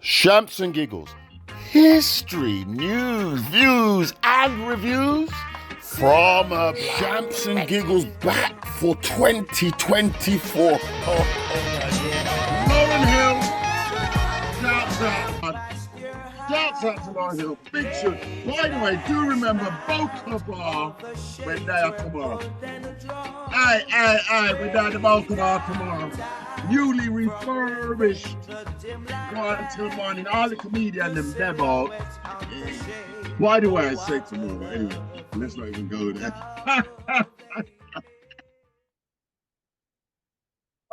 Shamps and giggles. History, news, views, and reviews from Shamps and Giggles back for 2024. Lauren Hill, shouts out. Shouts out to Lauren Hill. Big shoot. By the way, do remember Boca Bar when they are tomorrow. Aye, we're down to Boca Bar tomorrow. Newly refurbished. 1 till morning. All the comedians and them out. By the way, I say tomorrow. Anyway, let's not even go there.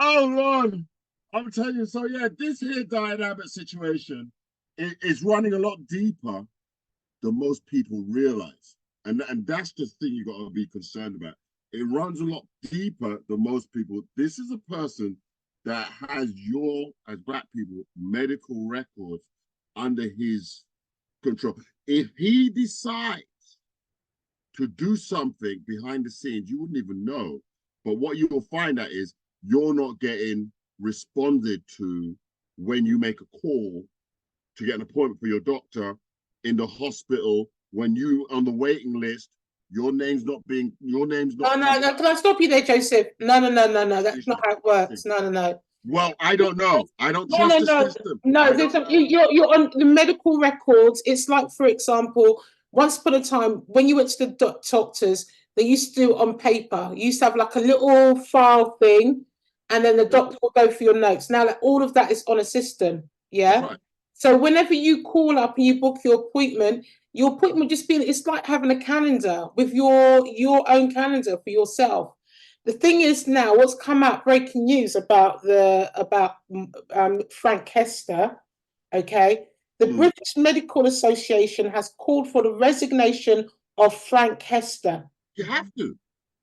Oh Lord, I'm telling you. So yeah, this here dynamic situation is running a lot deeper than most people realize, and that's the thing you got to be concerned about. It runs a lot deeper than most people. This is a person that has your, as Black people, medical records under his control. If he decides to do something behind the scenes, you wouldn't even know. But what you'll find out is you're not getting responded to when you make a call to get an appointment for your doctor in the hospital, when you on the waiting list, your name's not. No, can I stop you there, Joseph? No. That's not how it works. No. Well, I don't know. I don't trust the system. No, you're on the medical records. It's like, for example, once upon a time, when you went to the doctors, they used to do it on paper. You used to have like a little file thing, and then the doctor will go through your notes. Now, like, all of that is on a system. Yeah. Right. So whenever you call up and you book your appointment just being, it's like having a calendar with your own calendar for yourself. The thing is now, what's come out, breaking news about Frank Hester, okay? The British Medical Association has called for the resignation of Frank Hester. You have to.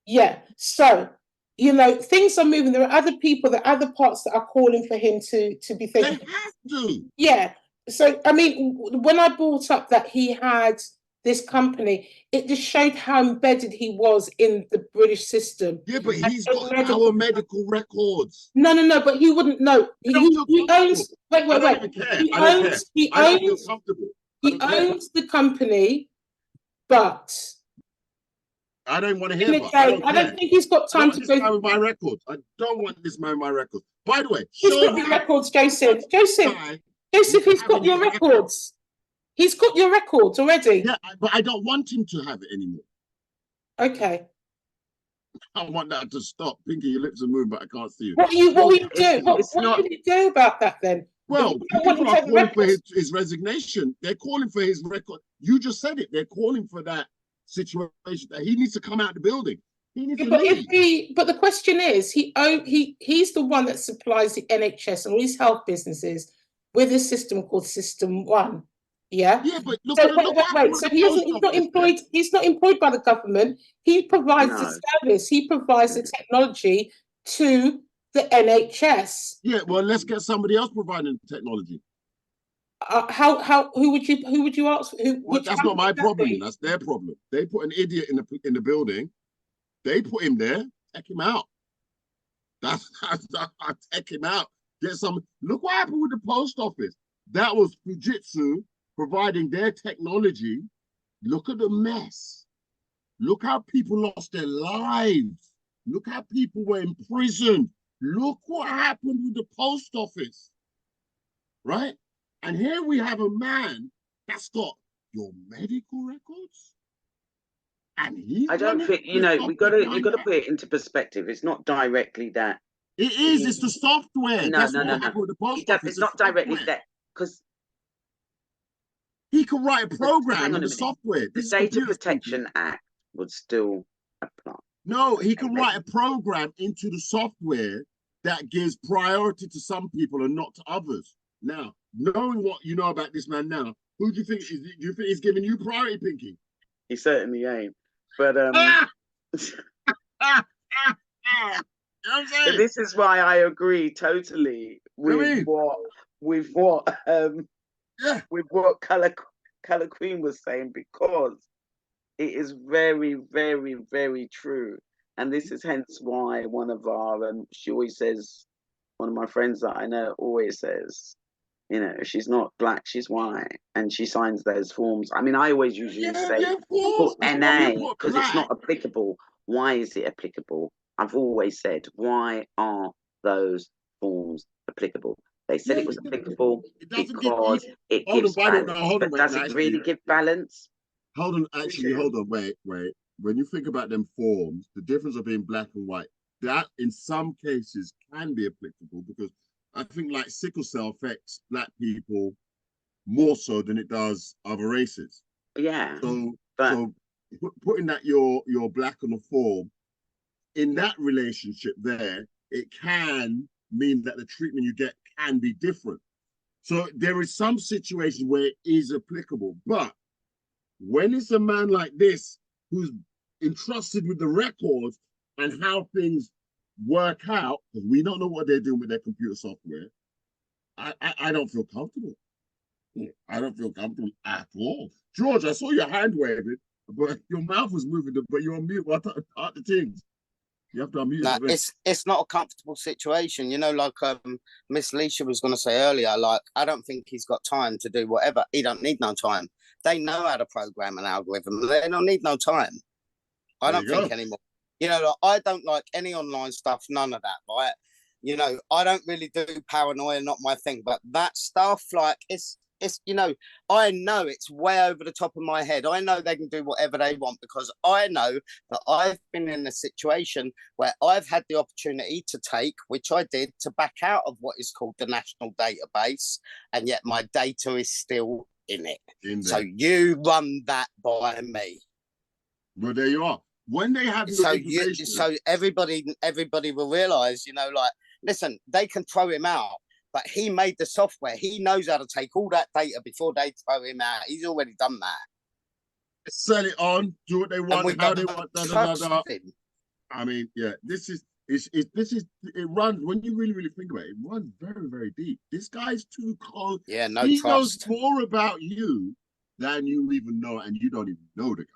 Yeah. So, things are moving. There are other people, there are other parts that are calling for him to be thinking. They have to. Yeah. So, I mean, when I brought up that he had this company, it just showed how embedded he was in the British system. Yeah, but he's got our medical records. No, but he wouldn't know. He owns. Wait. He owns the company, but I don't want to hear about it. I don't think he's got time to go through my records. I don't want this man with my records. By the way, he's got your records, Joseph. Joseph, he's got your records. He's got your records already. Yeah, but I don't want him to have it anymore. Okay. I want that to stop. Pinky, your lips are moving, but I can't see you. What will you do? What will you do about that then? Well, people are calling for his resignation. They're calling for his record. You just said it. They're calling for that situation that he needs to come out of the building. He needs to leave. But the question is, he's the one that supplies the NHS and all these health businesses with a system called System 1. Yeah. Yeah, but look. So he's not employed. He's not employed by the government. He provides the service. He provides the technology to the NHS. Yeah. Well, let's get somebody else providing the technology. Who would you ask? That's not my problem. That's their problem. They put an idiot in the building. They put him there. Take him out. That's take him out. Get some. Look what happened with the post office. That was Fujitsu providing their technology. Look at the mess. Look how people lost their lives. Look how people were imprisoned. Look what happened with the post office. Right? And here we have a man that's got your medical records. And I don't think, you got to put it into perspective. It's not directly that. It is, it's the software. No. It's not directly that, because he can write a program in the software. The Data Protection Act would still apply. No, he can write a program into the software that gives priority to some people and not to others. Now, knowing what you know about this man now, who do you think he's giving you priority, Pinky? He certainly ain't. But this is why I agree totally with what Color Queen was saying, because it is very, very, very true. And this is hence why one of my friends that I know always says, You know, she's not black, she's white, and she signs those forms. I mean, I always usually say of course. put But when NA you put because it's black, not applicable. Why is it applicable? I've always said, why are those forms applicable? They said yeah, it was applicable it doesn't give you. because it Hold on, gives by the way, no, balance. hold on, But wait, does no, it actually, really give balance? hold on, actually, hold on, wait. When you think about them forms, the difference of being black and white, that in some cases can be applicable because I think like sickle cell affects black people more so than it does other races. Yeah, So, but so putting that you're black on the form in that relationship there, it can mean that the treatment you get can be different. So there is some situations where it is applicable, but when it's a man like this who's entrusted with the records and how things work out, because we don't know what they're doing with their computer software, I don't feel comfortable. I don't feel comfortable at all. George, I saw your hand waving, but your mouth was moving, but you're on mute. What are the things? You have to unmute No, yourself. it's not a comfortable situation. You know, like Miss Leisha was going to say earlier, like, I don't think he's got time to do whatever. He don't need no time. They know how to program an algorithm. They don't need no time. I There don't you go. think anymore. You know, like, I don't like any online stuff, none of that, right? You know, I don't really do paranoia, not my thing. But that stuff, like, it's you know, I know it's way over the top of my head. I know they can do whatever they want because I know that I've been in a situation where I've had the opportunity to take, which I did, to back out of what is called the national database, and yet my data is still in it. So you run that by me. Well, there you are. When they have your information, So everybody will realize, you know, like, listen, they can throw him out, but he made the software. He knows how to take all that data before they throw him out. He's already done that. sell it on, do what they want, how they want. I mean, yeah, this is it runs when you really think about it. It runs very, very deep. This guy's too close. Yeah, no he trust. knows more about you than you even know, and you don't even know the guy.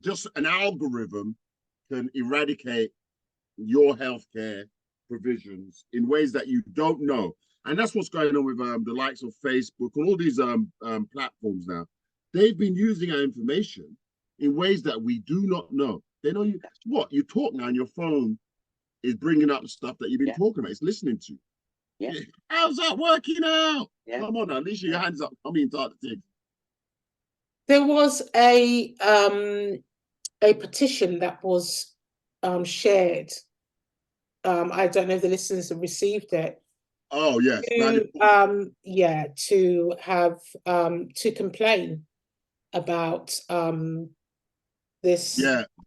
Just an algorithm can eradicate your healthcare provisions in ways that you don't know. And that's what's going on with the likes of Facebook and all these platforms now. They've been using our information in ways that we do not know. They know you. What you talk now on your phone is bringing up stuff that you've been talking about. It's listening to. Yeah. How's that working out? Yeah. Come on now, Alicia, your hands up. I mean, start the thing. There was a petition that was shared. I don't know if the listeners have received it. Oh yes, to have to complain about this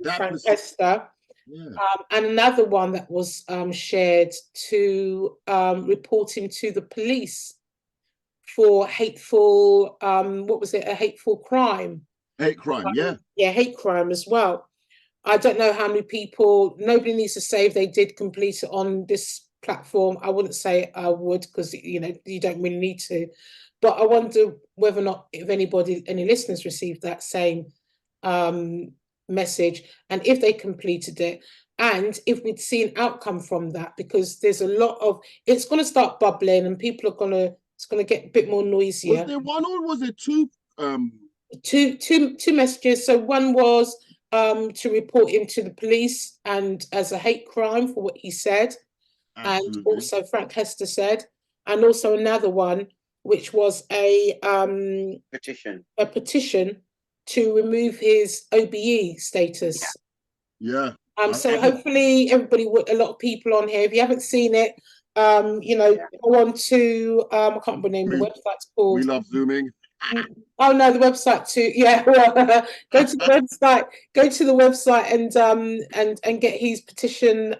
Frank Hester. Yeah. And another one that was shared to report him to the police for hateful, what was it, a hateful crime? Hate crime, yeah. Yeah, hate crime as well. I don't know how many people, nobody needs to say if they did complete it on this platform. I wouldn't say I would because, you know, you don't really need to. But I wonder whether or not, if anybody, any listeners received that same message and if they completed it and if we'd see an outcome from that, because there's a lot of, it's going to start bubbling and people are going to, it's going to get a bit more noisier. Was there one or was there two? Two messages. So one was to report him to the police and as a hate crime for what he said. Absolutely. And also Frank Hester said, and also another one, which was a petition to remove his OBE status. Yeah. So hopefully everybody, a lot of people on here, if you haven't seen it, you know, go on to I can't remember the name of the website's called. We Love Zooming. Oh no, the website too. Yeah, well, go to the website. Go to the website and get his petition,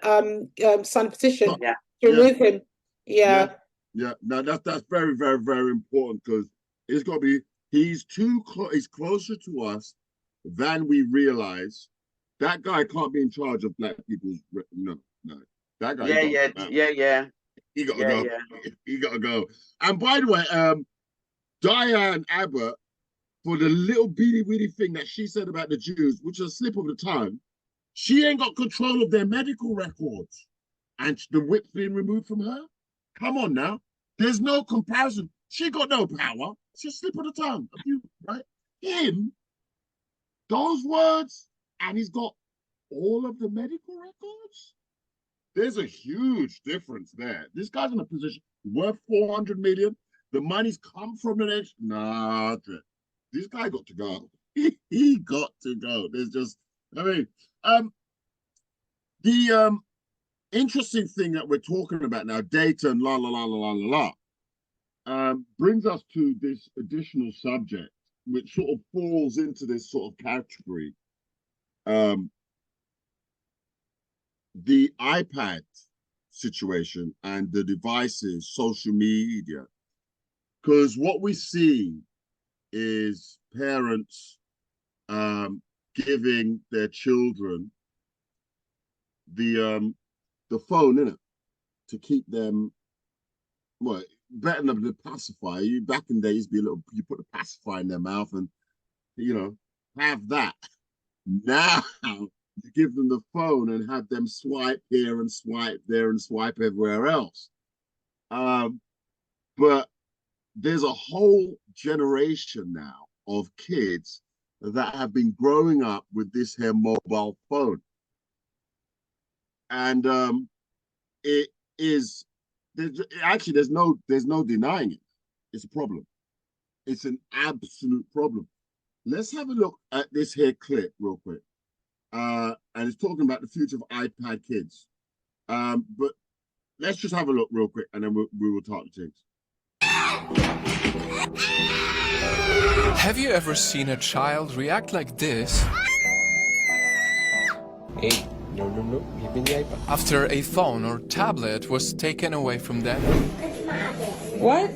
signed petition to remove him. Yeah. No, that's very, very, very important because it's got to be. He's he's closer to us than we realize. That guy can't be in charge of black people's. No. That guy. Yeah. He got to go. Yeah. He got to go. And by the way, Diane Abbott, for the little bitty thing that she said about the Jews, which is a slip of the tongue, she ain't got control of their medical records. And the whip's being removed from her? Come on now. There's no comparison. She got no power. She's slip of the tongue. Right? Him, those words, and he's got all of the medical records. There's a huge difference there. This guy's in a position worth 400 million. The money's come from the nation. Nah, this guy got to go. He got to go. There's just, I mean, the interesting thing that we're talking about now, data and la la la la la la, brings us to this additional subject, which sort of falls into this sort of category. The iPad situation and the devices, social media, because what we see is parents giving their children the phone, innit, to keep them, well, better than the pacifier. Back in the days, you put a pacifier in their mouth and, have that. Now you give them the phone and have them swipe here and swipe there and swipe everywhere else. But there's a whole generation now of kids that have been growing up with this here mobile phone. And it is, actually, there's no denying it. It's a problem. It's an absolute problem. Let's have a look at this here clip real quick. And it's talking about the future of iPad kids. But let's just have a look real quick, and then we will talk to things. Have you ever seen a child react like this? Hey, no, give me the iPad. After a phone or tablet was taken away from them? What?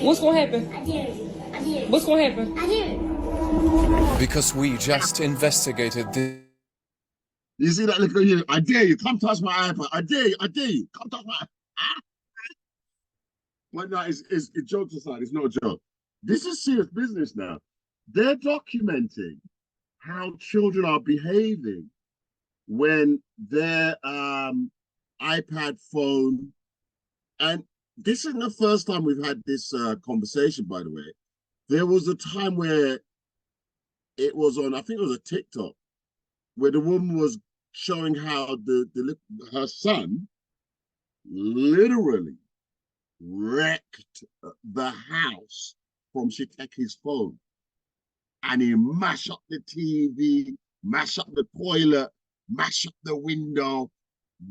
What's gonna happen? What's gonna happen? Because we just investigated this. You see that look at you? I dare you, come touch my iPad. I dare you, come touch my iPad. But no, it's jokes aside, it's no joke. This is serious business now. They're documenting how children are behaving when their iPad phone, and this isn't the first time we've had this conversation, by the way. There was a time where it was on, I think it was a TikTok, where the woman was showing how her son literally wrecked the house from she took his phone, and he mashed up the TV, mashed up the toilet, mashed up the window,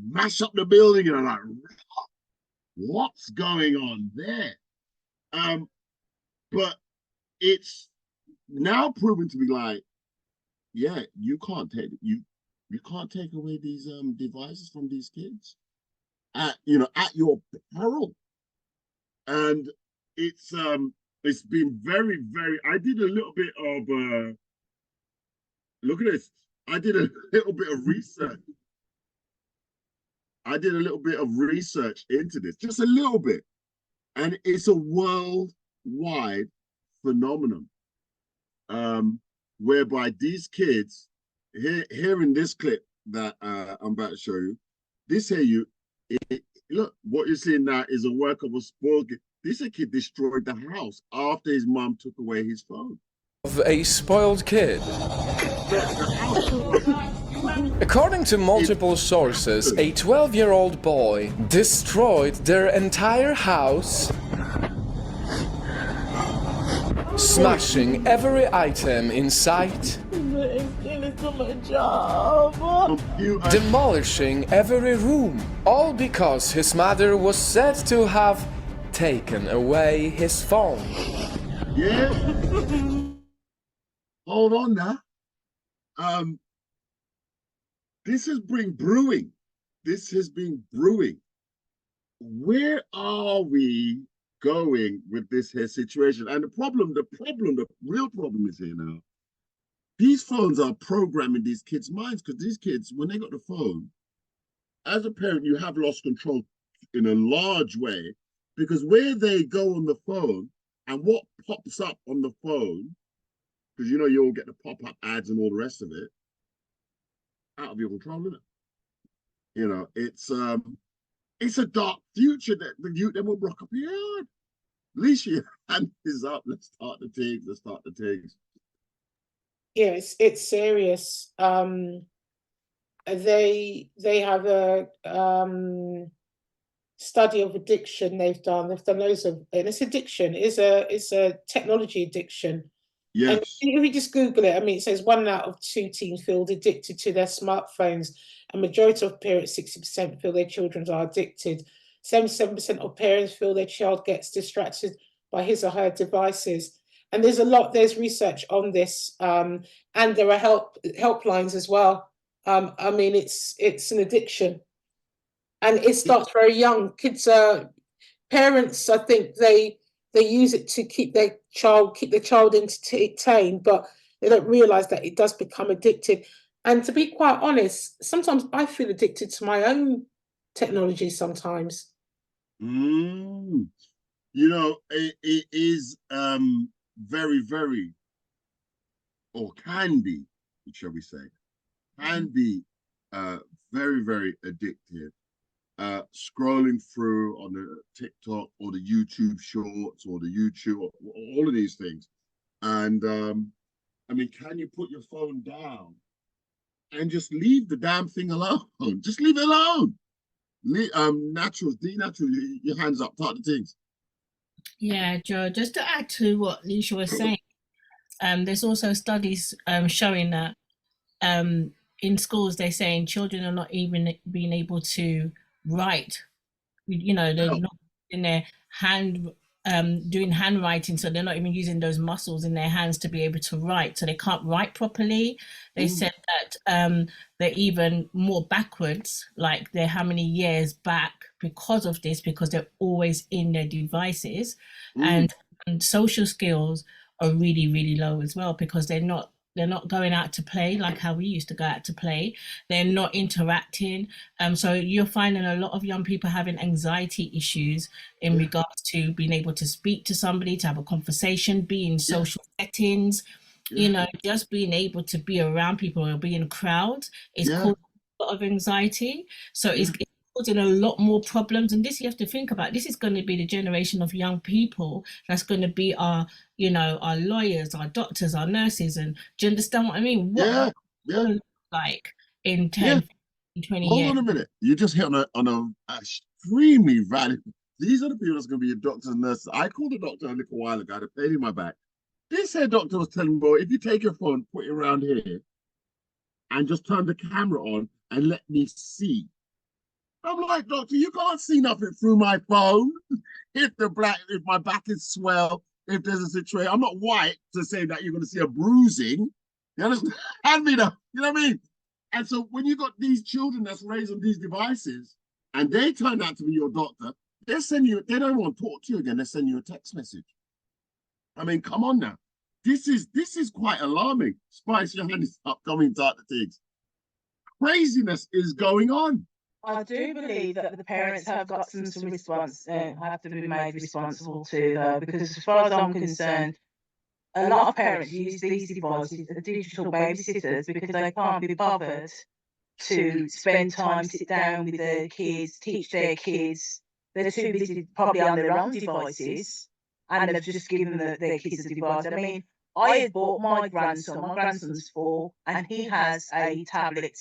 mashed up the building, and I'm like, what's going on there? But it's now proven to be like, yeah, you can't take away these devices from these kids at your peril. And it's been very, very, I did a little bit of look at this. I did a little bit of research. Into this, just a little bit. And it's a worldwide phenomenon. Whereby these kids, here in this clip that I'm about to show you, look, what you're seeing now is a work of a spoiled kid. This kid destroyed the house after his mom took away his phone. Of a spoiled kid. According to multiple sources, a 12-year-old boy destroyed their entire house, smashing every item in sight, demolishing every room, all because his mother was said to have taken away his phone. Yeah. Hold on now. This has been brewing. Where are we going with this here situation? And the real problem is here now. These phones are programming these kids' minds, because these kids, when they got the phone, as a parent, you have lost control in a large way, because where they go on the phone and what pops up on the phone, because you all get the pop-up ads and all the rest of it, out of your control, isn't it? It's it's a dark future that the youth them will rock up your yard. At least your hand is up. Let's start the things. Let's start the things. Yeah, it's serious. They have a study of addiction they've done. They've done loads of, and it's addiction. It's a technology addiction. Yes. And if you just Google it, I mean, it says 1 out of 2 teens feel addicted to their smartphones. A majority of parents, 60%, feel their children are addicted. 77% of parents feel their child gets distracted by his or her devices. And there's research on this, and there are helplines as well. I mean, it's an addiction, and it starts very young. Parents, I think they use it to keep their child entertained, but they don't realize that it does become addicted. And to be quite honest, sometimes I feel addicted to my own technology sometimes. You know, it is very, very, or can be, shall we say, can be very, very addictive. Scrolling through on the TikTok or the YouTube shorts or the YouTube, all of these things. And I mean, can you put your phone down and just leave the damn thing alone? Just leave it alone. Naturals, denaturals, your hands up, start the things. Yeah, Joe, just to add to what Leisha was saying, there's also studies showing that in schools they're saying children are not even being able to write. You know, they're not in their hand doing handwriting, so they're not even using those muscles in their hands to be able to write, so they can't write properly. They said that they're even more backwards, like they're how many years back because of this, because they're always in their devices. And social skills are really, really low as well, because they're not going out to play like how we used to go out to play. They're not interacting. So you're finding a lot of young people having anxiety issues in regards to being able to speak to somebody, to have a conversation, be in social settings, you know, just being able to be around people or be in crowds is causing a lot of anxiety. So it's causing a lot more problems. And this, you have to think about, this is going to be the generation of young people that's going to be our, you know, our lawyers, our doctors, our nurses. And do you understand what I mean? What like in 10, 15, 20 years? Hold on a minute. You just hit on a extremely valid. These are the people that's going to be your doctors and nurses. I called a doctor a little while ago. I had a pain in my back. This head doctor was telling me, well, if you take your phone, put it around here, and just turn the camera on and let me see. I'm like, doctor, you can't see nothing through my phone. If my back is swell, if there's a situation, I'm not white to say that you're going to see a bruising. You understand? Hand me the, you know what I mean? And so when you got these children that's raised on these devices, and they turn out to be your doctor, they don't want to talk to you again. They send you a text message. I mean, come on now. This is quite alarming. Spice, your hand is up, coming to the things. Craziness is going on. I do believe that the parents have got some response, have to be made responsible too, though, because as far as I'm concerned, a lot of parents use these devices as digital babysitters because they can't be bothered to spend time, sit down with their kids, teach their kids. They're too busy probably on their own devices, and they've just given their kids a device. I mean, I had bought my grandson's 4, and he has a tablet,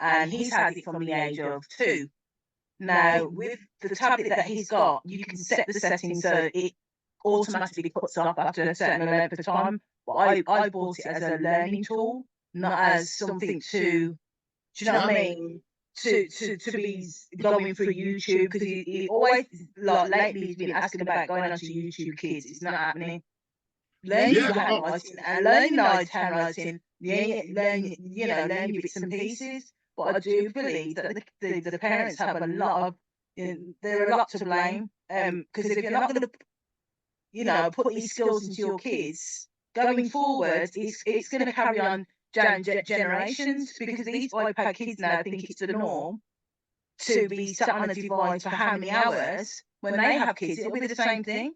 and he's had it from the age of 2. Now, with the tablet that he's got, you can set the settings so it automatically cuts off after a certain length of time. But I bought it as a learning tool, not as something to, do you know what I mean? To be going through YouTube, because he always, like lately, he's been asking about going onto YouTube Kids. It's not happening. Learning handwriting and learning handwriting, learning your bits and pieces. But I do believe that the parents have a lot of, they're a lot to blame. Because if you're not going to, put these skills into your kids, going forward, it's going to carry on generations, because these iPad kids now think it's the norm to be sat on a device for how many hours. When they have kids, it'll be the same thing.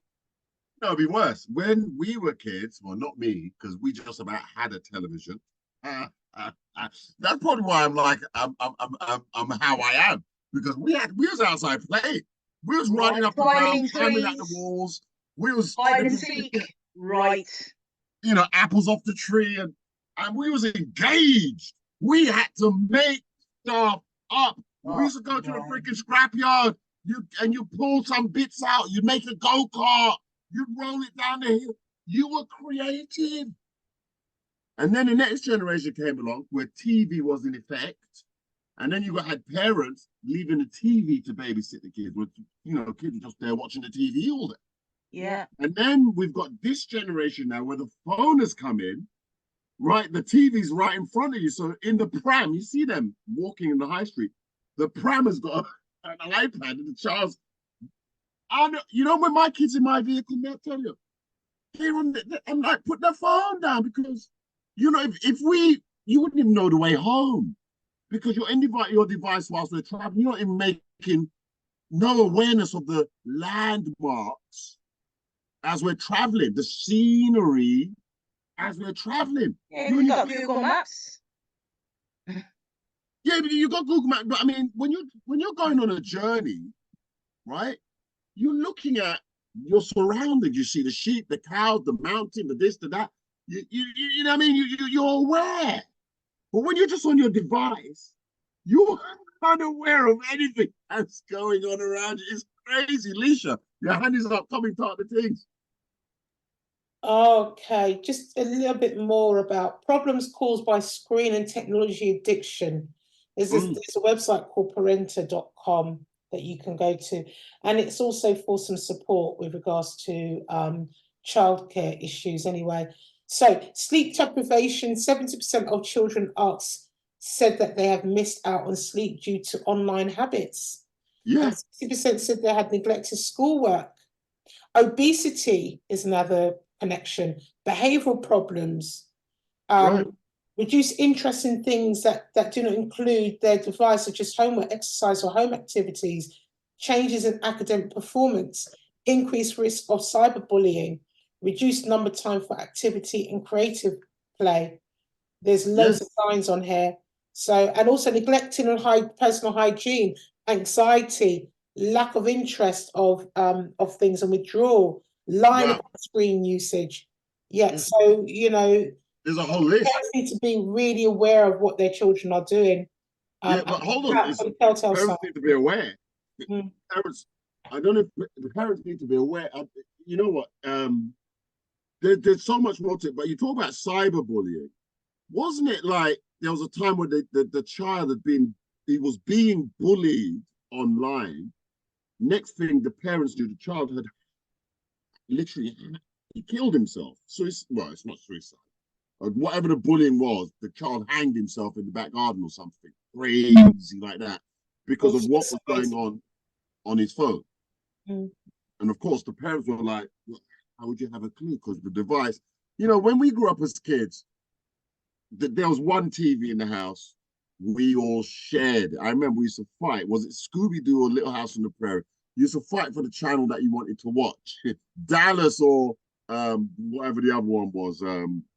No, it'll be worse. When we were kids, well, not me, because we just about had a television. That's probably why I'm how I am. because we was outside playing. We was running up and climbing down, climbing at the trees, walls. We was hide and seek. Right. you know, apples off the tree, and we was engaged. We had to make stuff up. We used to go to the freaking scrapyard. You pull some bits out. You make a go-kart. You'd roll it down the hill. You were creative. And then the next generation came along where TV was in effect. And then you had parents leaving the TV to babysit the kids. With, you know, kids were just there watching the TV all day. Yeah. And then we've got this generation now where the phone has come in, right? The TV's right in front of you. So in the pram, you see them walking in the high street. The pram has got an iPad and the child's. You know, when my kids in my vehicle, I'll tell you, I'm like, put the phone down, because, you know, you wouldn't even know the way home, because you're in your device whilst we're traveling. You're not even making no awareness of the landmarks as we're traveling, the scenery as we're traveling. Yeah, you got Google Maps. Yeah, but you got Google Maps. But I mean, when you're going on a journey, right? You're looking at your surroundings. You see the sheep, the cows, the mountain, the this, the that. You know what I mean? You're aware. But when you're just on your device, you're unaware of anything that's going on around you. It's crazy. Leisha, your hand is up. Come and talk the things. Okay, just a little bit more about problems caused by screen and technology addiction. There's a website called parenta.com that you can go to, and it's also for some support with regards to childcare issues anyway. So sleep deprivation, 70% of children asked said that they have missed out on sleep due to online habits. Yes. 60% said they had neglected schoolwork. Obesity is another connection. Behavioral problems. Right. Reduce interest in things that do not include their device, such as homework, exercise, or home activities. Changes in academic performance. Increased risk of cyberbullying. Reduced number time for activity and creative play. There's loads of signs on here. So, and also neglecting on personal hygiene, anxiety, lack of interest of things, and withdrawal, lying about screen usage. Yeah, so, you know, there's a whole list. Parents need to be really aware of what their children are doing. Yeah, but hold on, parents need to be aware. Parents, I don't know if the parents need to be aware. You know what? There's so much more to it, but you talk about cyberbullying. Wasn't it like there was a time where the child was being bullied online? Next thing the parents knew, the child had literally killed himself. Well, it's not suicide. Whatever the bullying was, the child hanged himself in the back garden or something crazy like that because of what was going on his phone. And of course, the parents were like, well, how would you have a clue? Because the device, you know, when we grew up as kids, there was one TV in the house. We all shared. I remember we used to fight. Was it Scooby-Doo or Little House on the Prairie? You used to fight for the channel that you wanted to watch. Dallas or whatever the other one was.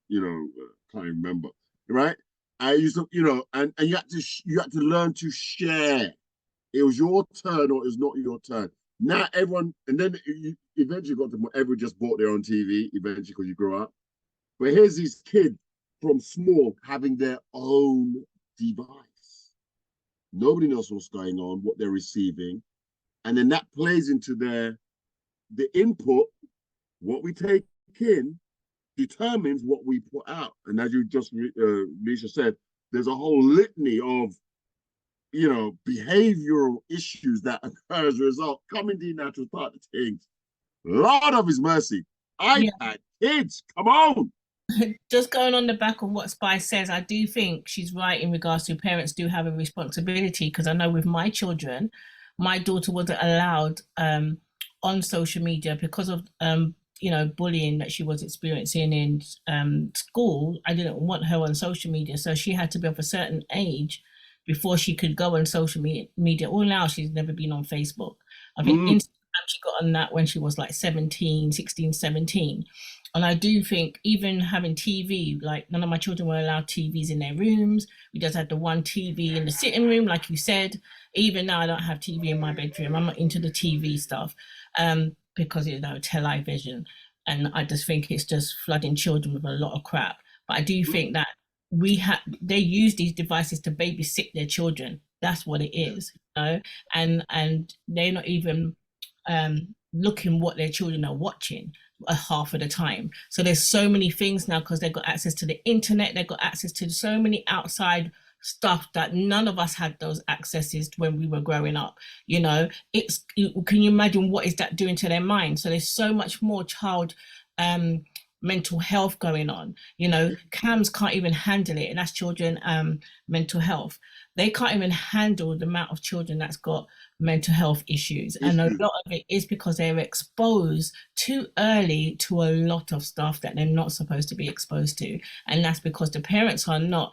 You know, can't even remember. Right? I used to, you know, and you had to learn to share. It was your turn or it was not your turn. Now everyone, and then you eventually got to everyone just bought their own TV eventually because you grow up. But here's these kids from small having their own device. Nobody knows what's going on, what they're receiving. And then that plays into the input, what we take in determines what we put out. And as you just, Leisha said, there's a whole litany of, you know, behavioral issues that occur as a result. Coming to the natural part of things. Lord of his mercy. iPad, kids, come on. Just going on the back of what Spice says, I do think she's right in regards to parents do have a responsibility, because I know with my children, my daughter wasn't allowed on social media because of you know, bullying that she was experiencing in school. I didn't want her on social media, so she had to be of a certain age before she could go on social media. All now, she's never been on Facebook. I think Instagram she got on that when she was like 17, 16, 17. And I do think even having TV, like none of my children were allowed TVs in their rooms. We just had the one TV in the sitting room, like you said. Even now, I don't have TV in my bedroom. I'm not into the TV stuff because, you know, television. And I just think it's just flooding children with a lot of crap. But I do think that they use these devices to babysit their children. That's what it is, you know, and they're not even looking what their children are watching half of the time. So there's so many things now because they've got access to the internet, they've got access to so many outside stuff that none of us had those accesses when we were growing up. You know, can you imagine what is that doing to their mind? So there's so much more child mental health going on. You know, CAMS can't even handle it, and that's children mental health. They can't even handle the amount of children that's got mental health issues, and a lot of it is because they're exposed too early to a lot of stuff that they're not supposed to be exposed to, and that's because the parents are not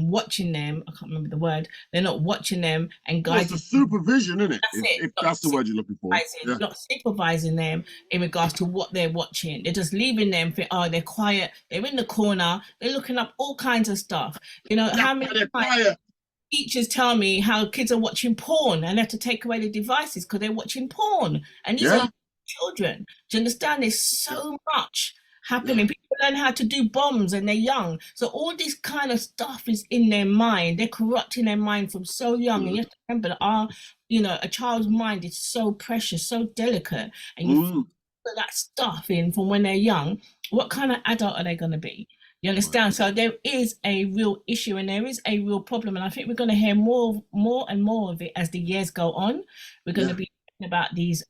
watching them. I can't remember the word. They're not watching them and guiding. Well, it's the supervision, isn't it? If that's the word you're looking for. Yeah. Not supervising them in regards to what they're watching. They're just leaving them for, oh, they're quiet. They're in the corner. They're looking up all kinds of stuff. You know, how many times teachers tell me how kids are watching porn and they have to take away the devices because they're watching porn. And these are children. Do you understand? There's so much happening. People learn how to do bombs and they're young. So all this kind of stuff is in their mind. They're corrupting their mind from so young. And you have to remember that a child's mind is so precious, so delicate. And you put that stuff in from when they're young, what kind of adult are they going to be? You understand? So there is a real issue and there is a real problem. And I think we're going to hear more and more of it as the years go on. We're going to be talking about these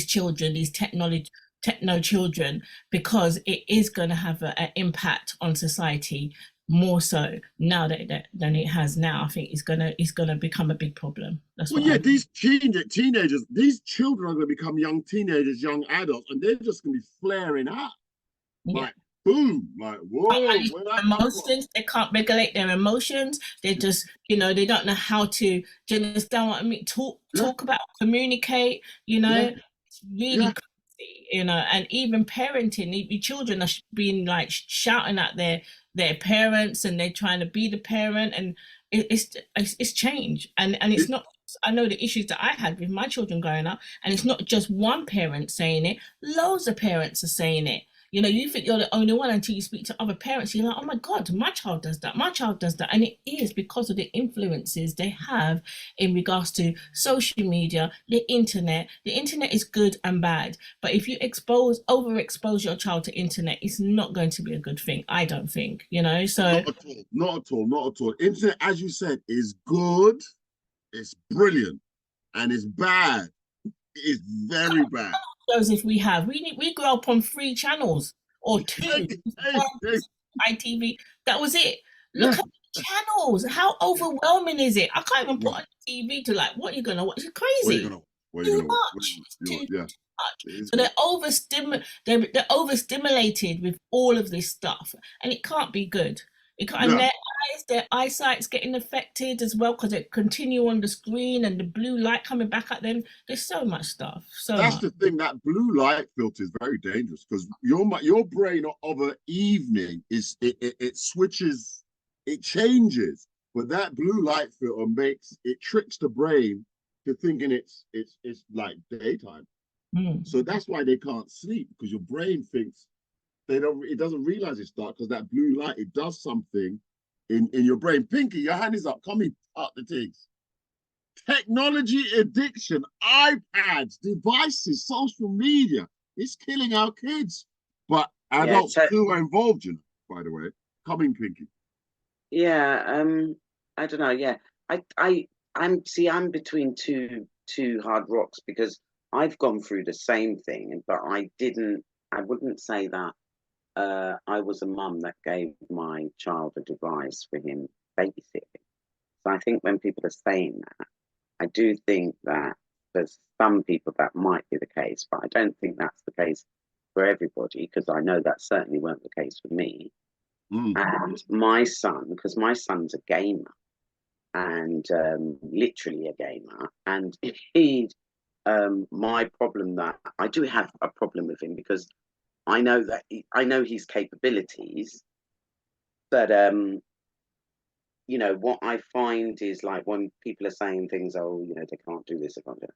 children, these techno children, because it is going to have an impact on society more so now than it has now. I think it's gonna become a big problem. These teenagers, these children are going to become young teenagers, young adults, and they're just going to be flaring up. Like boom, like whoa. Emotions, they can't regulate their emotions. They just, they don't know how to. Do you understand what I mean? Talk about, communicate. It's really crazy, and even parenting. The children are being like shouting at their parents, and they're trying to be the parent, and it's change, and it's not. I know the issues that I had with my children growing up, and it's not just one parent saying it. Loads of parents are saying it. You think you're the only one until you speak to other parents. You're like, oh my God, my child does that. My child does that. And it is because of the influences they have in regards to social media, the internet. The internet is good and bad. But if you overexpose your child to internet, it's not going to be a good thing, I don't think, so. Not at all. Internet, as you said, is good, it's brilliant, and it's bad. It's very bad. If we grew up on 3 channels or 2 ITV, that was it. Look at the channels. How overwhelming is it? I can't even put on TV to what you're gonna watch. It's crazy. Too much. So they're overstimulated with all of this stuff, and it can't be good. And their eyesight's getting affected as well because they continue on the screen and the blue light coming back at them. There's so much stuff. That's the thing. That blue light filter is very dangerous because your brain of an evening it switches, it changes. But that blue light filter tricks the brain to thinking it's like daytime. So that's why they can't sleep, because your brain thinks it doesn't realize it's dark because that blue light, it does something in your brain. Pinky, your hand is up. Come in, up the things. Technology addiction, iPads, devices, social media, it's killing our kids. But adults too are involved, by the way. Come in, Pinky. Yeah, I don't know. Yeah, I'm between two hard rocks because I've gone through the same thing, but I wouldn't say that I was a mum that gave my child a device for him babysitting. So I think when people are saying that, I do think that there's some people that might be the case, but I don't think that's the case for everybody, because I know that certainly weren't the case for me. And my son, because my son's a gamer, and literally a gamer. And he, my problem that I do have a problem with him because I know that I know his capabilities, but you know what I find is like when people are saying things, oh, you know, they can't do this, they can't do that.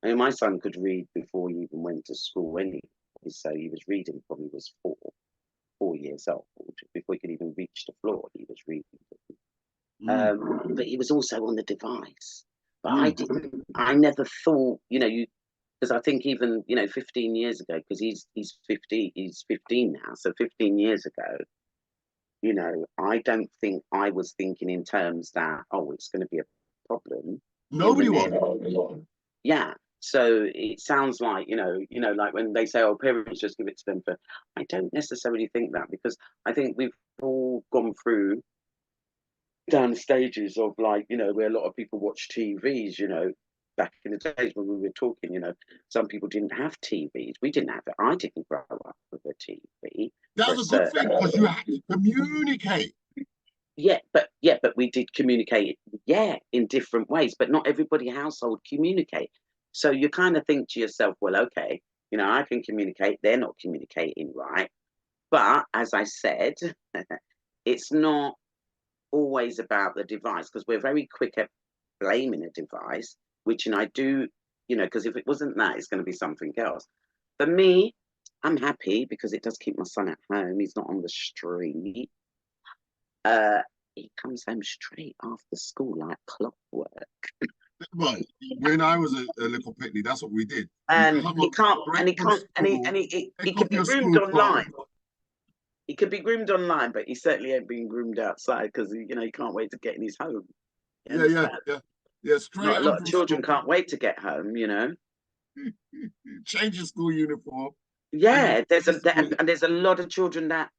I mean, my son could read before he even went to school anyway, so he was reading probably was 4 years old before he could even reach the floor. He was reading, but he was also on the device. But I never thought, you know, because I think even 15 years ago, because he's 15 now, so 15 years ago, you know, I don't think I was thinking in terms that, oh, it's going to be a problem. Nobody was. Yeah. So it sounds like, like when they say, oh, parents just give it to them. But I don't necessarily think that, because I think we've all gone through down stages of like, where a lot of people watch TVs, back in the days when we were talking, some people didn't have TVs. We didn't have it. I didn't grow up with a TV. That's a good thing, because you have to communicate. Yeah, but we did communicate, in different ways, but not everybody household communicate. So you kind of think to yourself, well, okay, I can communicate, they're not communicating right. But as I said, it's not always about the device, because we're very quick at blaming a device, which, and I do, because if it wasn't that, it's going to be something else. For me, I'm happy because it does keep my son at home. He's not on the street. He comes home straight after school like clockwork. Well, when I was a little pitney, that's what we did. And he could be groomed online. He could be groomed online, but he certainly ain't being groomed outside, because he can't wait to get in his home. Yeah. Straight. Not a lot of children can't wait to get home. Change your school uniform. Yeah, there's a lot of children that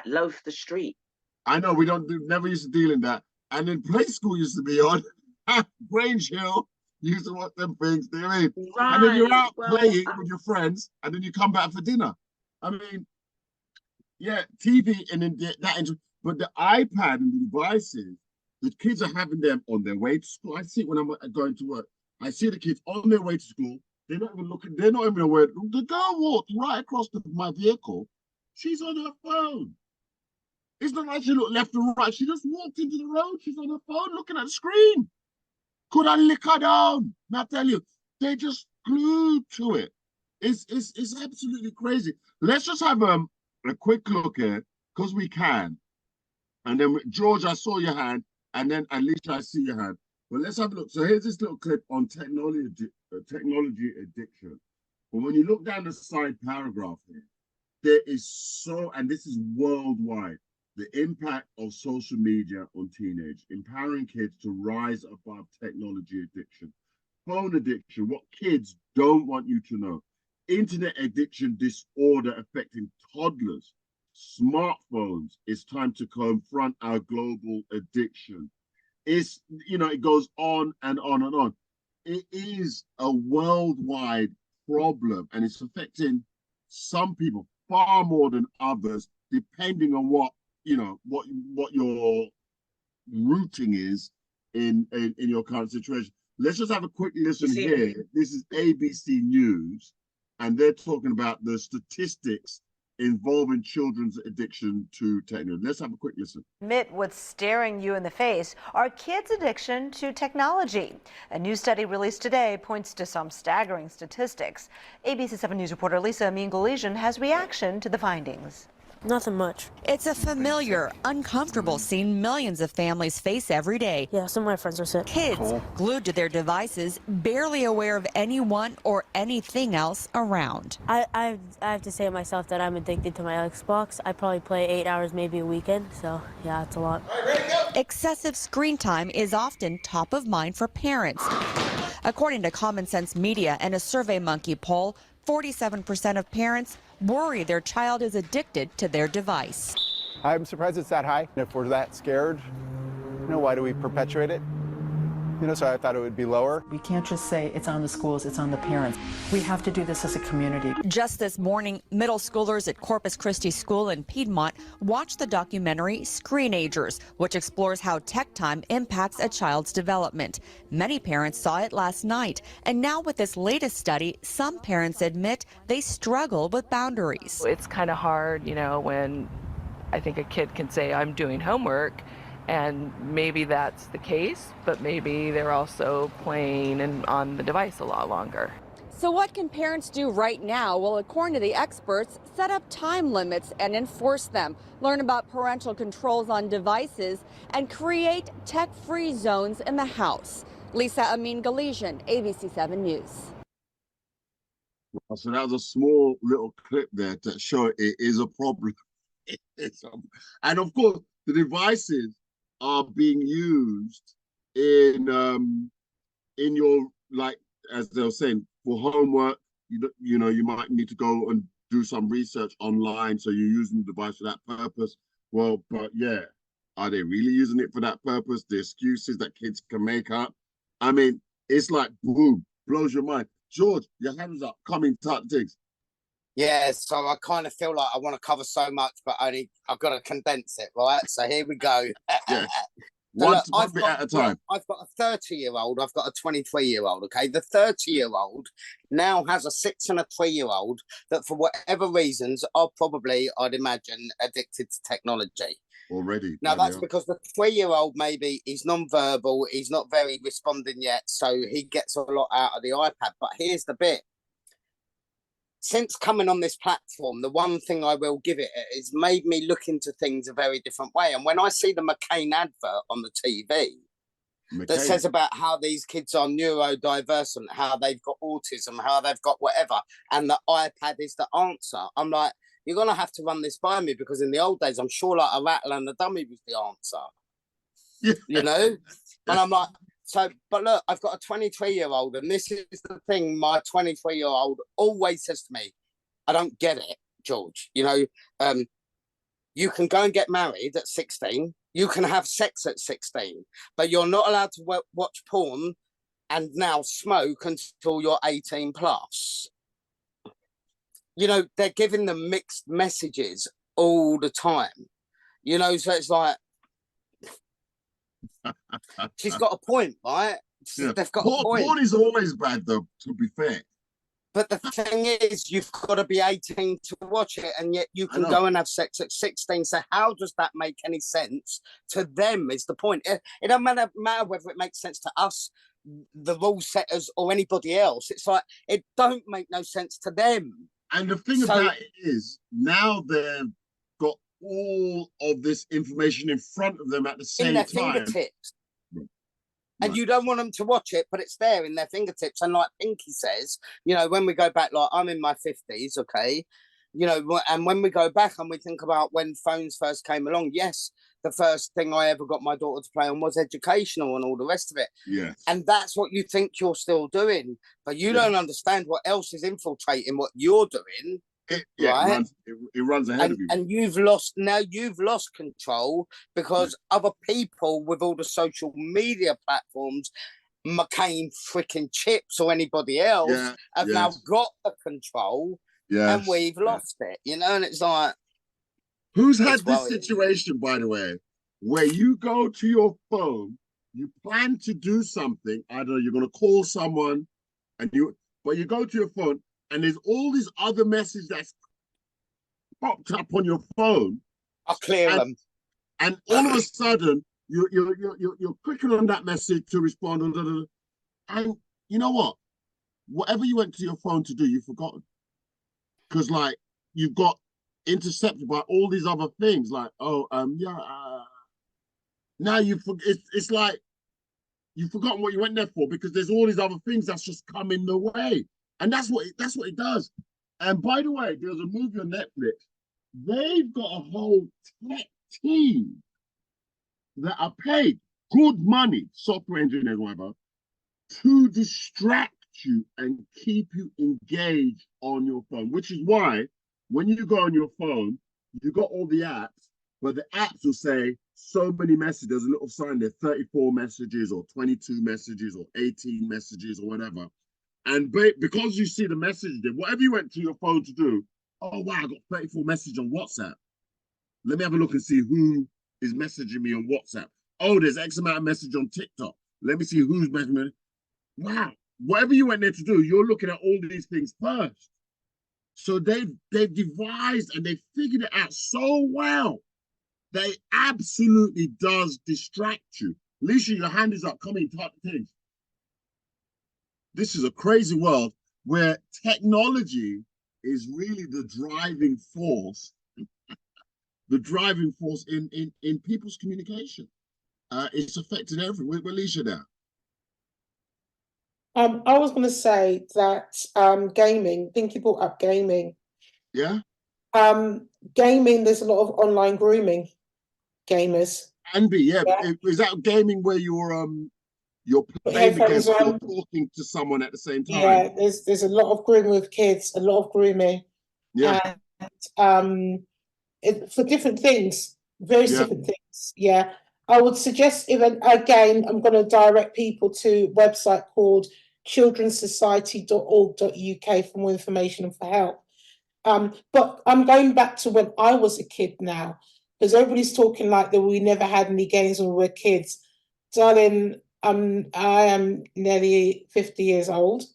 loaf the street. I know, never used to deal in that. And then play school used to be on. Grange Hill used to watch them things, do you know what I mean? Right, and then you're out playing with your friends, and then you come back for dinner. I mean, yeah, TV and then but the iPad and the devices, the kids are having them on their way to school. I see it when I'm going to work. I see the kids on their way to school. They're not even looking. They're not even aware. The girl walked right across my vehicle. She's on her phone. It's not like she looked left or right. She just walked into the road. She's on her phone looking at the screen. Could I lick her down? And I tell you, they just glued to it. It's absolutely crazy. Let's just have a quick look here, because we can. And then, George, I saw your hand, and then Alicia, I see your hand. But let's have a look. So here's this little clip on technology addiction. But when you look down the side paragraph here, there is and this is worldwide, the impact of social media on teenage, empowering kids to rise above technology addiction, phone addiction, what kids don't want you to know, internet addiction disorder affecting toddlers, smartphones. It's time to confront our global addiction. It's, it goes on and on and on. It is a worldwide problem, and it's affecting some people far more than others, depending on what your routing is in your current situation. Let's just have a quick listen here. This is ABC News, and they're talking about the statistics involving children's addiction to technology. Let's have a quick listen. Admit what's staring you in the face are kids' addiction to technology. A new study released today points to some staggering statistics. ABC 7 News reporter Lisa Amin-Galesian has reaction to the findings. Nothing much. It's a familiar, uncomfortable scene millions of families face every day. Yeah, some of my friends are sick. Kids glued to their devices, barely aware of anyone or anything else around. I have to say myself that I'm addicted to my Xbox. I probably play 8 hours maybe a weekend, so yeah, it's a lot. Excessive screen time is often top of mind for parents. According to Common Sense Media and a SurveyMonkey poll, 47% of parents worry their child is addicted to their device. I'm surprised it's that high. If we're that scared, why do we perpetuate it? So I thought it would be lower. We can't just say it's on the schools, it's on the parents. We have to do this as a community. Just this morning, middle schoolers at Corpus Christi School in Piedmont watched the documentary Screenagers, which explores how tech time impacts a child's development. Many parents saw it last night, and now with this latest study, some parents admit they struggle with boundaries. It's kind of hard, when I think a kid can say, I'm doing homework, and maybe that's the case, but maybe they're also playing and on the device a lot longer. So what can parents do right now? Well, according to the experts, set up time limits and enforce them, learn about parental controls on devices, and create tech-free zones in the house. Lisa Amin Galesian, ABC 7 News. So that was a small little clip there to show it is a problem. And of course, the devices are being used in your, like, as they were saying, for homework. You might need to go and do some research online, so you're using the device for that purpose. Well, but yeah, are they really using it for that purpose? The excuses that kids can make up. I mean, it's like, boom, blows your mind. George, your hands up, coming tactics. Yeah, so I kind of feel like I want to cover so much, but I've got to condense it, right? So here we go. Yeah. So One bit at a time. I've got a 30-year-old, I've got a 23-year-old, okay? The 30-year-old now has a 6 and a 3-year-old that for whatever reasons are probably, I'd imagine, addicted to technology. Already. Now, that's because the 3-year-old, maybe, he's non-verbal, he's not very responding yet, so he gets a lot out of the iPad. But here's the bit. Since coming on this platform, the one thing I will give it is made me look into things a very different way. And when I see the McCain advert on the TV that says about how these kids are neurodivergent, how they've got autism, how they've got whatever, and the iPad is the answer, I'm like, you're going to have to run this by me, because in the old days, I'm sure like a rattle and a dummy was the answer. Yeah. And I'm like, so, but look, I've got a 23-year-old, and this is the thing my 23-year-old always says to me. I don't get it, George. You can go and get married at 16. You can have sex at 16, but you're not allowed to watch porn and now smoke until you're 18 plus. They're giving them mixed messages all the time. So it's like, she's got a point, right? Yeah. They've got a point. Porn is always bad, though, to be fair. But the thing is, you've got to be 18 to watch it, and yet you can go and have sex at 16. So how does that make any sense to them is the point. It doesn't matter whether it makes sense to us, the rule setters, or anybody else. It's like, it don't make no sense to them. And the thing about it is, now they've got all of this information in front of them at the same time. In their fingertips. And you don't want them to watch it, but it's there in their fingertips. And like Pinky says, when we go back, like I'm in my 50s, okay? And when we go back and we think about when phones first came along, yes, the first thing I ever got my daughter to play on was educational and all the rest of it. Yeah. And that's what you think you're still doing. But you don't understand what else is infiltrating what you're doing. Right? It runs ahead of you. And you've lost control because other people with all the social media platforms, McCain freaking Chips or anybody else, have now got the control, and we've lost it, and it's like, who's had this situation, by the way, where you go to your phone, you plan to do something, I don't know, you're going to call someone, but you go to your phone, and there's all these other messages that's popped up on your phone. I'll clear them. And all of a sudden, you're clicking on that message to respond. And you know what? Whatever you went to your phone to do, you've forgotten. Because, like, you've got intercepted by all these other things. Like, now it's like you've forgotten what you went there for, because there's all these other things that's just come in the way. And that's what it does. And by the way, there's a movie on Netflix. They've got a whole tech team that are paid good money, software engineers, whatever, to distract you and keep you engaged on your phone. Which is why when you go on your phone, you got all the apps, but the apps will say so many messages. There's a little sign there, 34 messages or 22 messages or 18 messages or whatever. And because you see the message there, whatever you went to your phone to do, oh wow, I got 34 messages on WhatsApp. Let me have a look and see who is messaging me on WhatsApp. Oh, there's X amount of message on TikTok. Let me see who's messaging me. Wow, whatever you went there to do, you're looking at all these things first. So they've devised and they've figured it out so well. They absolutely does distract you. Alicia, your hand is up. Come in, type of things. This is a crazy world where technology is really the driving force in people's communication. It's affected everyone. We're Alicia now. I was going to say that gaming, I think you brought up gaming. Yeah. Gaming, there's a lot of online grooming gamers. Can be, yeah. Is that gaming where you're playing the game, but you're talking to someone at the same time? Yeah, there's a lot of grooming with kids, a lot of grooming. Yeah. And for different things, various different things. Yeah. I would suggest, even again, I'm going to direct people to a website called childrensociety.org.uk for more information and for help. But I'm going back to when I was a kid now, because everybody's talking like that we never had any games when we were kids. Darling, I am nearly 50 years old,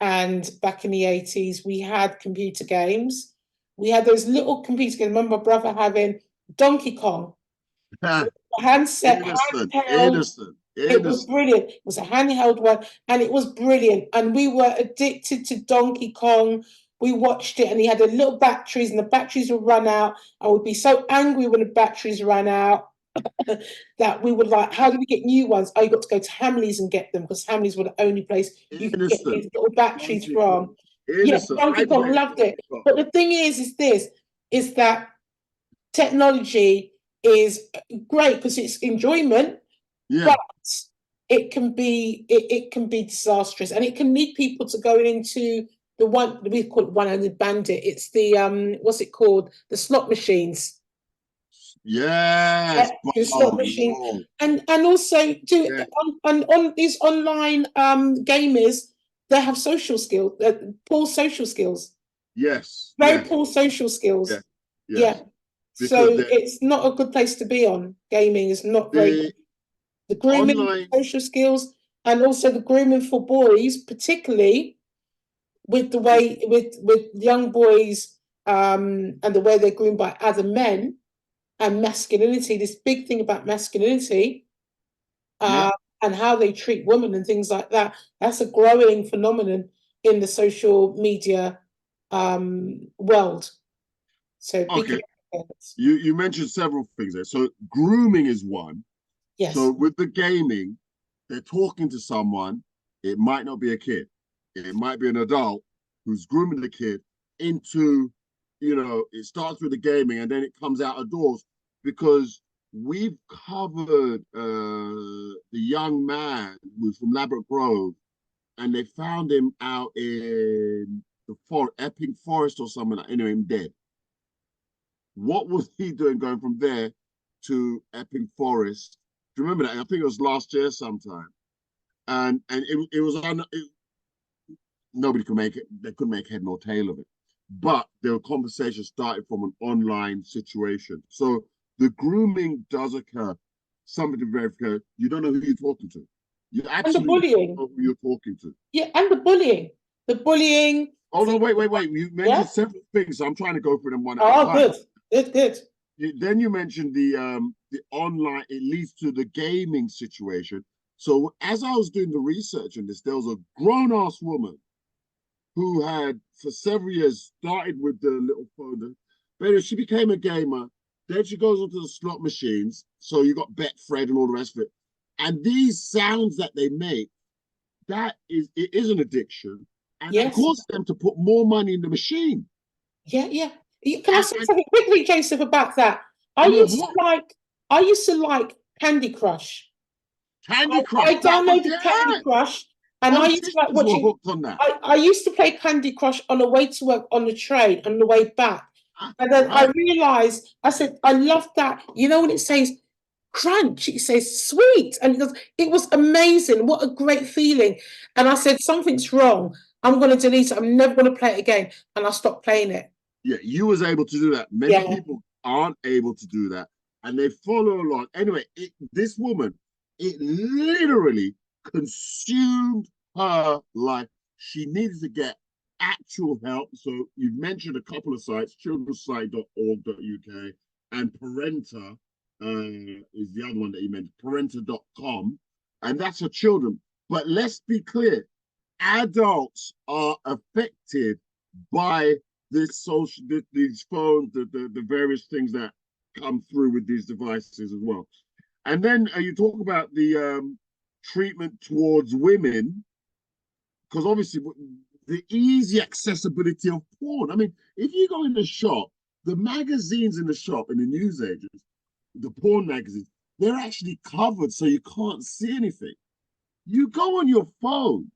and back in the 80s, we had computer games. We had those little computer games. I remember my brother having Donkey Kong. Handset, innocent. It was brilliant. It was a handheld one, and it was brilliant. And we were addicted to Donkey Kong. We watched it, and he had the little batteries, and the batteries would run out. I would be so angry when the batteries ran out that we would like, how do we get new ones? Oh, you got to go to Hamleys and get them, because Hamleys were the only place you could get these little batteries from. Yes, Donkey Kong, loved it. But the thing is that technology is great because it's enjoyment, but it can be disastrous, and it can lead people to going into the one we call it one-handed bandit. It's the what's it called? The slot machines. Yes, the slot machine, and also on these online gamers, they have social skills, poor social skills. Yes, very poor social skills. Yeah. So it's not a good place to be on. Gaming is not very good. The grooming, social skills, and also the grooming for boys, particularly with the way with young boys and the way they're groomed by other men, and masculinity, this big thing about masculinity, and how they treat women and things like that. That's a growing phenomenon in the social media world. So you mentioned several things there. So grooming is one. Yes. So with the gaming, they're talking to someone. It might not be a kid. It might be an adult who's grooming the kid into, it starts with the gaming and then it comes out of doors, because we've covered the young man who's from Ladbroke Grove, and they found him out in the Epping Forest or something, him dead. What was he doing going from there to Epping Forest? Do you remember that? I think it was last year sometime. And it was nobody could make it, they couldn't make head nor tail of it. But there were conversations started from an online situation. So the grooming does occur. Somebody verified, you don't know who you're talking to. You actually don't know who you're talking to. Yeah, and the bullying. The bullying. Oh no, wait. You mentioned several things, so I'm trying to go through them one at a time. Oh, good. Then you mentioned the online, it leads to the gaming situation. So as I was doing the research on this, there was a grown-ass woman who had for several years started with the little phone, but she became a gamer. Then she goes onto the slot machines. So you got Betfred and all the rest of it. And these sounds that they make, it is an addiction. And it causes them to put more money in the machine. Yeah. Can I say something quickly, Joseph, about that? I used to like Candy Crush. I downloaded Candy Crush, and I used to like watching. On that. I used to play Candy Crush on the way to work on the train, on the way back, And then I realized, I said, I love that. You know, when it says crunch, it says sweet. And it was amazing. What a great feeling. And I said, something's wrong. I'm going to delete it. I'm never going to play it again. And I stopped playing it. Yeah, you was able to do that. Many people aren't able to do that. And they follow along. Anyway, this woman, it literally consumed her life. She needed to get actual help. So you've mentioned a couple of sites, children'ssite.org.uk and Parenta is the other one that you mentioned, parenta.com. And that's for children. But let's be clear, adults are affected by this social, these phones, the various things that come through with these devices as well. And then you talk about the treatment towards women, because obviously the easy accessibility of porn. I mean, if you go in the shop, the magazines in the shop and the newsagents, the porn magazines, they're actually covered so you can't see anything. You go on your phone,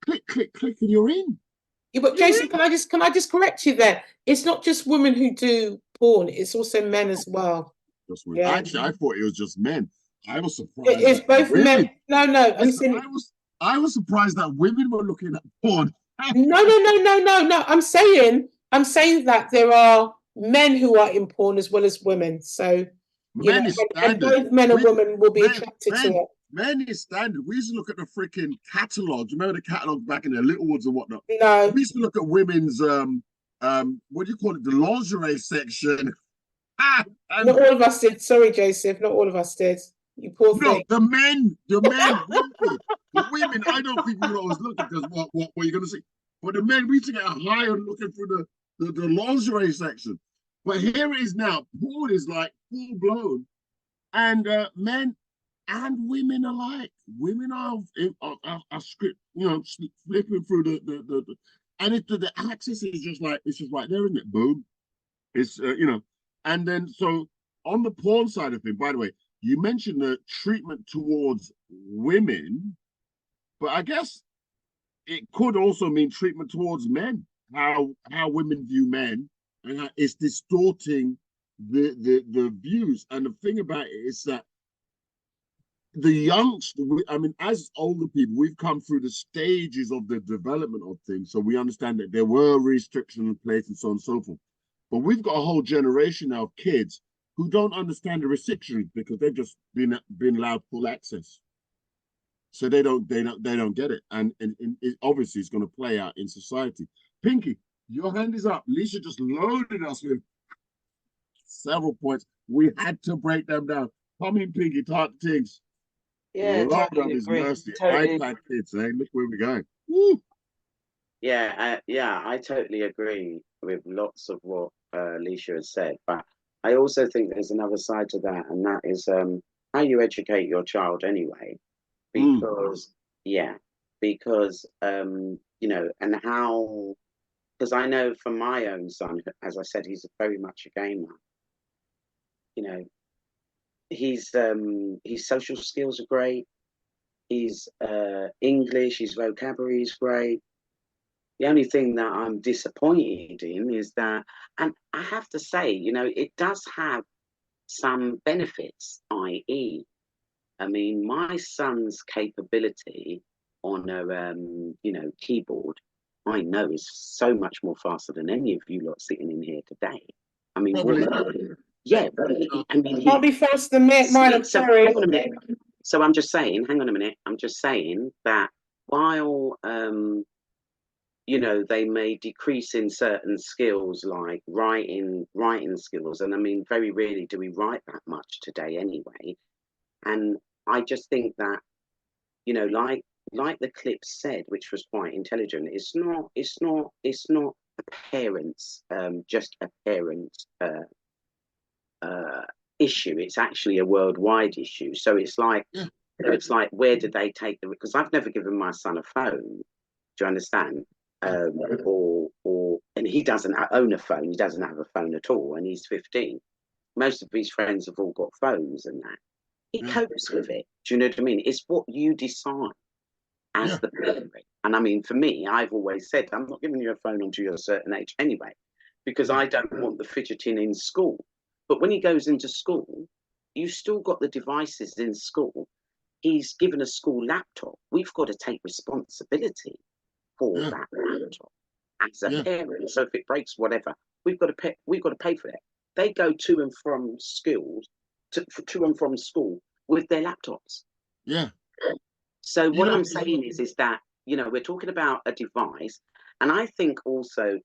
click, click, click, and you're in. Yeah, but Jason, can I just correct you there? It's not just women who do porn; it's also men as well. Yeah. Actually, I thought it was just men. I was surprised. It's both men. No. I was surprised that women were looking at porn. No. I'm saying that there are men who are in porn as well as women. So men is and both men and women will be attracted to it. Men is standard. We used to look at the freaking catalogs. Remember the catalogs back in the Littlewoods and whatnot? No. We used to look at women's what do you call it? The lingerie section. Not all of us did. Sorry, Joseph. Not all of us did. You poor thing. No, the men, the women. I don't think we always look because what you're gonna see. But the men, we used to get high on looking through the lingerie section. But here it is now. Porn is like full blown, and men and women alike. Women are script, flipping through the and the access is just like it's just right there, isn't it? Boom. It's and then so on the porn side of it, by the way, you mentioned the treatment towards women, but I guess it could also mean treatment towards men. How women view men and how it's distorting the views. And the thing about it is that the youngsters, I mean, as older people, we've come through the stages of the development of things, so we understand that there were restrictions in place and so on and so forth. But we've got a whole generation now of kids who don't understand the restrictions because they've just been allowed full access. So they don't get it, and it obviously is going to play out in society. Pinky, your hand is up. Lisa just loaded us with several points. We had to break them down. Come in, Pinky, talk things. Yeah, Lord totally of his agree. mercy. Totally. iPad kids, eh? Look where we're going. Woo. Yeah, I totally agree with lots of what Alicia has said, but I also think there's another side to that, and that is how you educate your child anyway. Because and how, because I know from my own son, as I said, he's very much a gamer. His social skills are great. His English, his vocabulary is great. The only thing that I'm disappointed in is that, and I have to say, it does have some benefits, i.e., I mean, my son's capability on a keyboard, I know is so much more faster than any of you lot sitting in here today. I mean, Can't be faster than mine. I'm sorry. Hang on a minute. So I'm just saying, hang on a minute. I'm just saying that while they may decrease in certain skills like writing skills, and I mean, very rarely do we write that much today anyway. And I just think that, like the clip said, which was quite intelligent, it's not a parent's just a parent's issue. It's actually a worldwide issue. So it's like where did they take the, because I've never given my son a phone. Do you understand? And he doesn't own a phone. He doesn't have a phone at all, and he's 15. Most of his friends have all got phones and that. He copes with it. Do you know what I mean? It's what you decide as the parent. And I mean, for me, I've always said, I'm not giving you a phone until you're a certain age anyway. because I don't want the fidgeting in school. But when he goes into school, you still got the devices in school. He's given a school laptop. We've got to take responsibility for that laptop as a parent. So if it breaks, whatever, we've got to pay. We've got to pay for it. They go to and from schools, to and from school with their laptops. Yeah. So what I'm saying is that, you know, we're talking about a device, and I think also,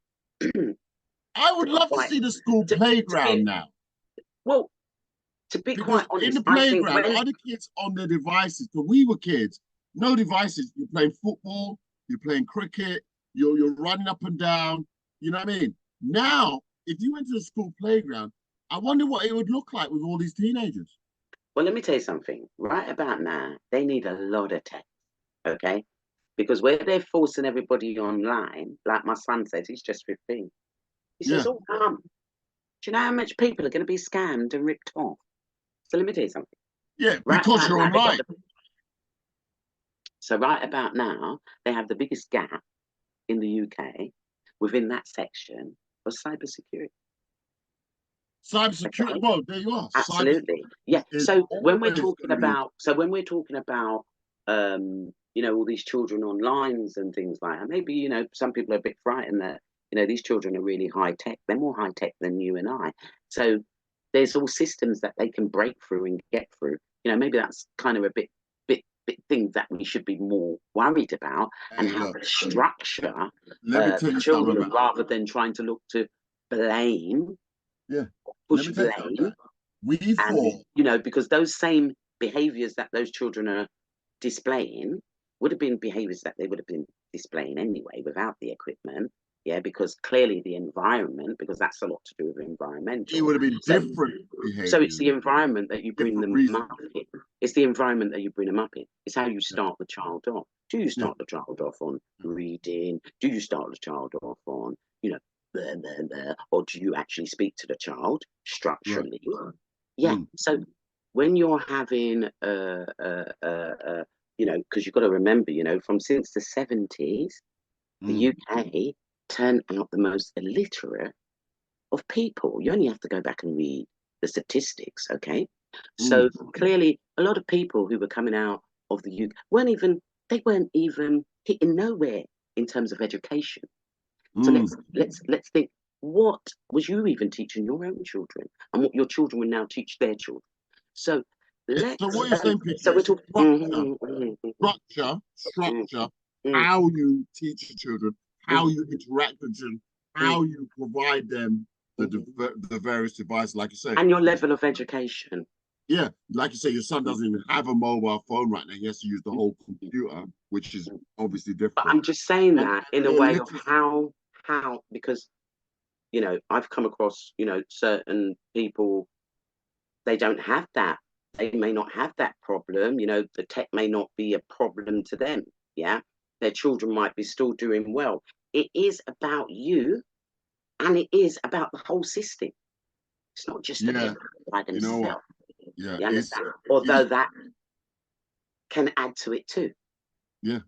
I would love to see the school playground now. Well, to be quite honest, in the playground, are the kids on their devices? Because we were kids, no devices. You're playing football, you're playing cricket, you're running up and down. You know what I mean? Now, if you went to the school playground, I wonder what it would look like with all these teenagers. Well, let me tell you something. Right about now, they need a lot of tech, okay? Because where they're forcing everybody online, like my son says, he's just 15. He says, oh, Mum, do you know how much people are going to be scammed and ripped off? So let me tell you something. Yeah, because you're online. So right about now, they have the biggest gap in the UK within that section of cybersecurity. Cybersecurity, well, there you are. Absolutely. Yeah. So when we're talking about, you know, all these children online and things like that, maybe, you know, some people are a bit frightened that, you know, these children are really high tech. They're more high tech than you and I. So there's all systems that they can break through and get through. You know, maybe that's kind of a bit thing that we should be more worried about, and how to structure children rather than trying to look to blame. Yeah. Push blame. You know, because those same behaviors that those children are displaying would have been behaviors that they would have been displaying anyway without the equipment. Yeah, because clearly the environment, because that's a lot to do with environmental. It would have been different behaviors. So it's the environment that you bring them up in. It's the environment that you bring them up in. It's how you start the child off. Do you start the child off on reading? Do you start the child off on, you know, blah, blah, blah, or do you actually speak to the child structurally? Right. Yeah. So when you're having, you know, because you've got to remember, you know, from since the 70s, the UK turned out the most illiterate of people. You only have to go back and read the statistics, okay? So clearly, a lot of people who were coming out of the UK weren't even hitting nowhere in terms of education. So let's think, what was you even teaching your own children, and what your children will now teach their children? So let's. So what you're saying, so we're talking structure, how you teach your children, how you interact with them, how you provide them the various devices, like you say, and your level of education. Yeah, like you say, your son doesn't even have a mobile phone right now. He has to use the whole computer, which is obviously different. But I'm just saying that in a way of how, because, you know, I've come across, you know, certain people, they don't have that. They may not have that problem. You know, the tech may not be a problem to them. Yeah, their children might be still doing well. It is about you, and it is about the whole system. It's not just about by themselves. You know what? Yeah, you understand? Although that can add to it too. Yeah,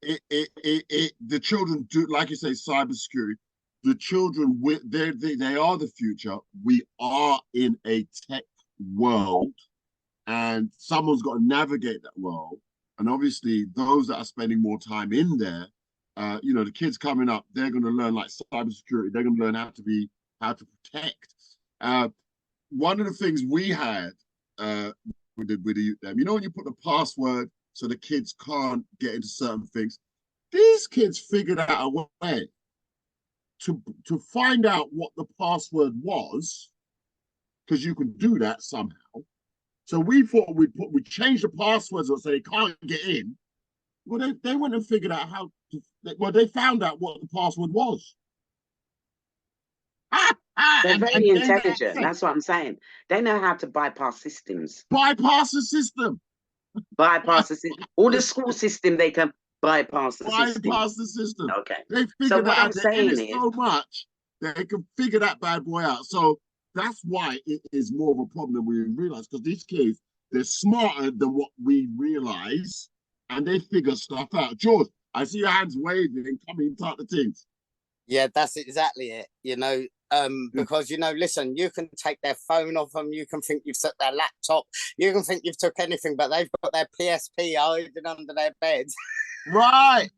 the children do, like you say, cybersecurity. The children, they are the future. We are in a tech world, and someone's got to navigate that world. And obviously, those that are spending more time in there, you know, the kids coming up, they're going to learn like cybersecurity. They're going to learn how to protect. One of the things we had with them, you know, when you put the password so the kids can't get into certain things, these kids figured out a way to find out what the password was, because you can do that somehow. So we thought we'd change the passwords so they can't get in. Well, they went and figured out how to, well, they found out what the password was. They're very intelligent. That's what I'm saying. They know how to bypass systems. Bypass the system. Bypass the system. All the school system, they can bypass the system. Bypass the system. Okay. They figured that out. They did it so much they can figure that bad boy out. So that's why it is more of a problem than we realize, because these kids, they're smarter than what we realize, and they figure stuff out. George, I see your hands waving. Come in, talk the things. Yeah, that's exactly it. Because listen, you can take their phone off them, you can think you've took their laptop, you can think you've took anything, but they've got their PSP hiding under their beds. Right.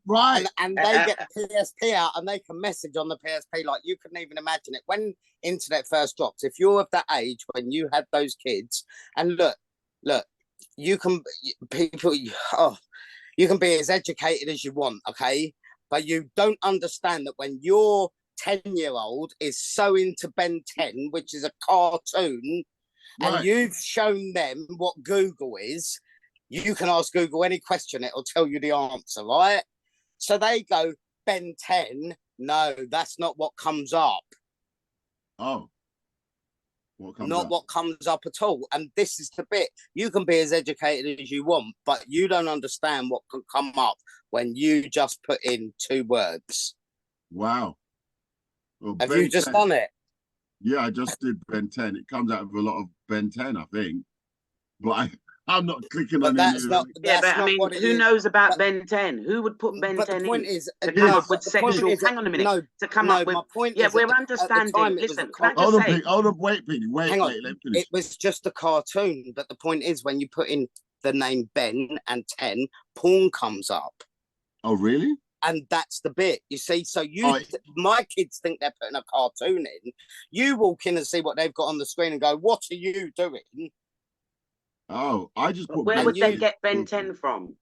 And they get the PSP out and they can message on the PSP like you couldn't even imagine it. When internet first dropped, if you're of that age when you had those kids, and look, you can you can be as educated as you want, okay? But you don't understand that when your 10-year-old is so into Ben 10, which is a cartoon, and you've shown them what Google is, you can ask Google any question, it'll tell you the answer, right? So they go, Ben 10, no, that's not what comes up. Oh. What comes up at all. And this is the bit. You can be as educated as you want, but you don't understand what can come up when you just put in 2 words. Wow. Well, Have you just done it? Yeah, I just did Ben 10. It comes out with a lot of Ben 10, I think. But I'm not clicking on any. Yeah, but I mean, who knows about Ben 10? Who would put Ben 10 in to come up with sexual? Hang on a minute. To come up with. My point yeah, is we're understanding. Listen, can I just say? Hold on, wait, Penny. Hang on. Let me finish. It was just a cartoon, but the point is when you put in the name Ben and 10, porn comes up. Oh, really? And that's the bit, you see. So my kids think they're putting a cartoon in. You walk in and see what they've got on the screen and go, "What are you doing?" Oh, I just put. Where would they get Ben 10 from?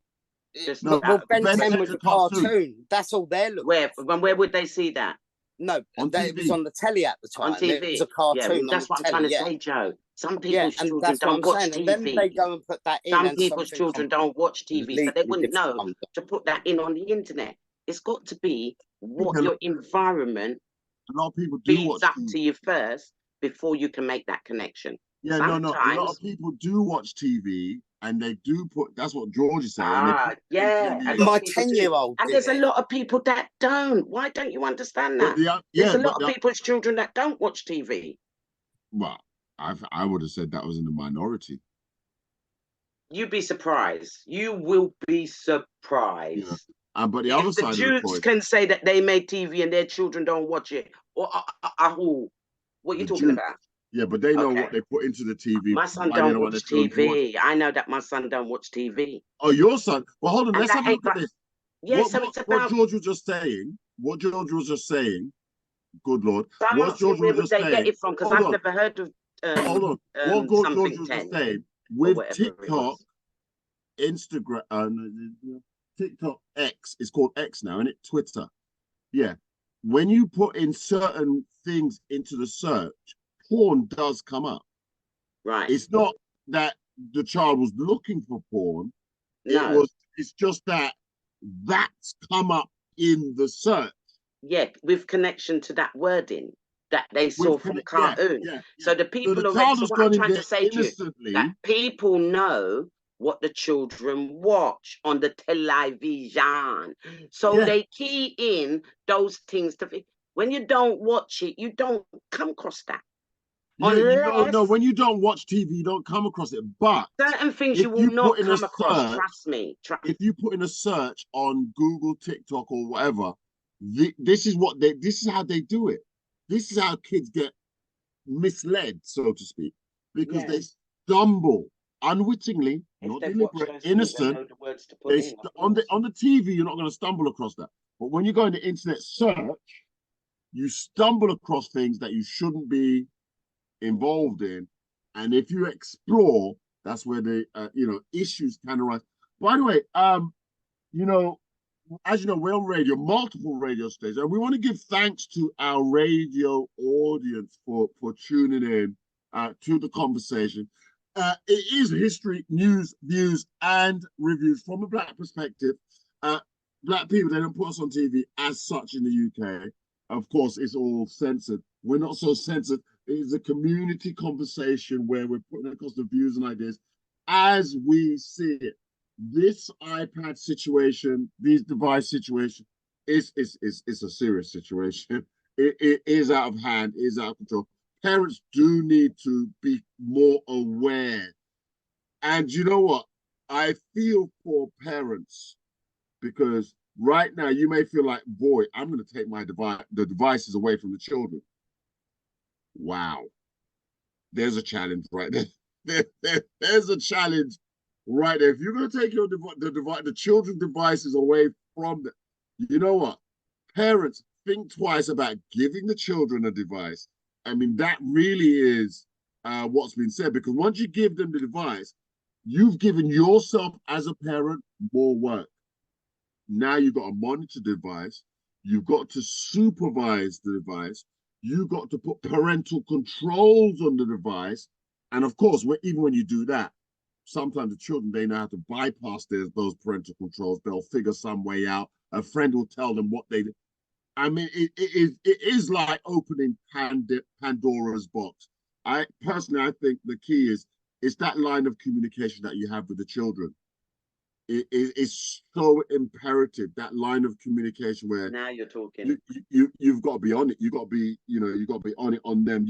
Just Ben 10 was a cartoon. That's all they're looking. Where would they see that? No, it was on the telly at the time. On TV. It was a cartoon. That's what I'm trying to say, Joe. Some people's children that's don't what I'm watch saying. TV. And then they go and put that in. Some people's children don't watch TV, so they wouldn't know to put that in on the internet. It's got to be what your environment a lot of people do feeds watch up TV. to you first before you can make that connection. Yeah, Sometimes, no. A lot of people do watch TV, and they do put. That's what George is saying. Yeah. My 10-year-old. And there's a lot of people that don't. Why don't you understand that? There's a lot of people's children that don't watch TV. Well, I would have said that was in the minority. You'd be surprised. You will be surprised. Yeah. But the other side of the Jews coin can say that they made TV and their children don't watch it. Or what are you talking about? Yeah, but they know what they put into the TV. My son don't watch TV. I know that my son don't watch TV. Oh, your son? Well, hold on. And Let's have a look at this. Yeah, What George was just saying. What George was just saying. Good Lord. What George was just saying. Where would they get it from? Because I've never heard of. Hold on. What George was just saying with TikTok, Instagram, TikTok X, it's called X now, isn't it? Twitter. Yeah. When you put in certain things into the search, porn does come up. Right. It's not that the child was looking for porn. No. It's just that that's come up in the search. Yeah, with connection to that wording that they saw from the cartoon. Yeah. So the people the already, so what I'm trying to say to innocently. you, that people know what the children watch on the television. So they key in those things. When you don't watch it, you don't come across that. No, when you don't watch TV, you don't come across it. But certain things you will not come across, trust me. If you put in a search on Google, TikTok, or whatever, this is how they do it. This is how kids get misled, so to speak, because they stumble unwittingly, not deliberate, innocent. On the TV, you're not going to stumble across that. But when you go into internet search, you stumble across things that you shouldn't be involved in, and if you explore, that's where the issues can arise. By the way, as you know, we're on radio, multiple radio stations, and we want to give thanks to our radio audience for tuning in to the conversation. It is history, news, views, and reviews from a Black perspective. Black people, they don't put us on TV as such in the UK. Of course, it's all censored. We're not so censored. It is a community conversation where we're putting across the views and ideas as we see it. This iPad situation, these device situation, is a serious situation. It is out of hand, is out of control. Parents do need to be more aware. And you know what? I feel for parents because Right now, you may feel like, boy, I'm going to take the devices away from the children. Wow. There's a challenge right there. There's a challenge right there. If you're going to take the children's devices away from them, you know what? Parents, think twice about giving the children a device. I mean, that really is what's been said, because once you give them the device, you've given yourself as a parent more work. Now you've got to monitor the device. You've got to supervise the device. You've got to put parental controls on the device. And of course, even when you do that, sometimes the children, they know how to bypass those parental controls. They'll figure some way out. A friend will tell them what they do. I mean, it is like opening Pandora's box. I think the key is that line of communication that you have with the children. It is so imperative, that line of communication where now you're talking. You've got to be on it. You got to be, you got to be on it on them.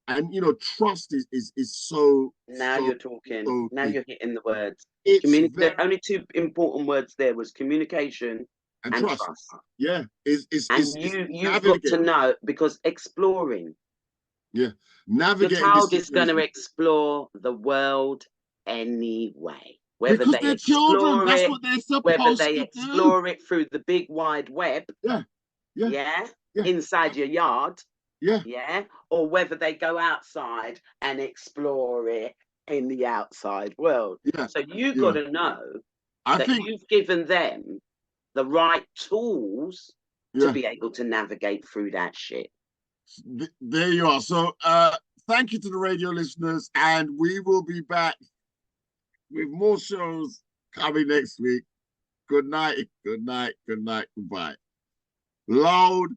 And trust is so. Now so, you're talking. so now key. you're hitting the words. The only two important words there was communication and trust. Yeah, you've got to know, because exploring. Yeah, navigate. Your child is going to explore the world anyway. Whether they they're children, that's what they're supposed whether they to explore it through the big wide web, yeah, inside your yard, yeah, or whether they go outside and explore it in the outside world. Yeah. So you've got to know that you've given them the right tools to be able to navigate through that shit. There you are. So thank you to the radio listeners, and we will be back with more shows coming next week. Good night, good night, good night, goodbye. Loud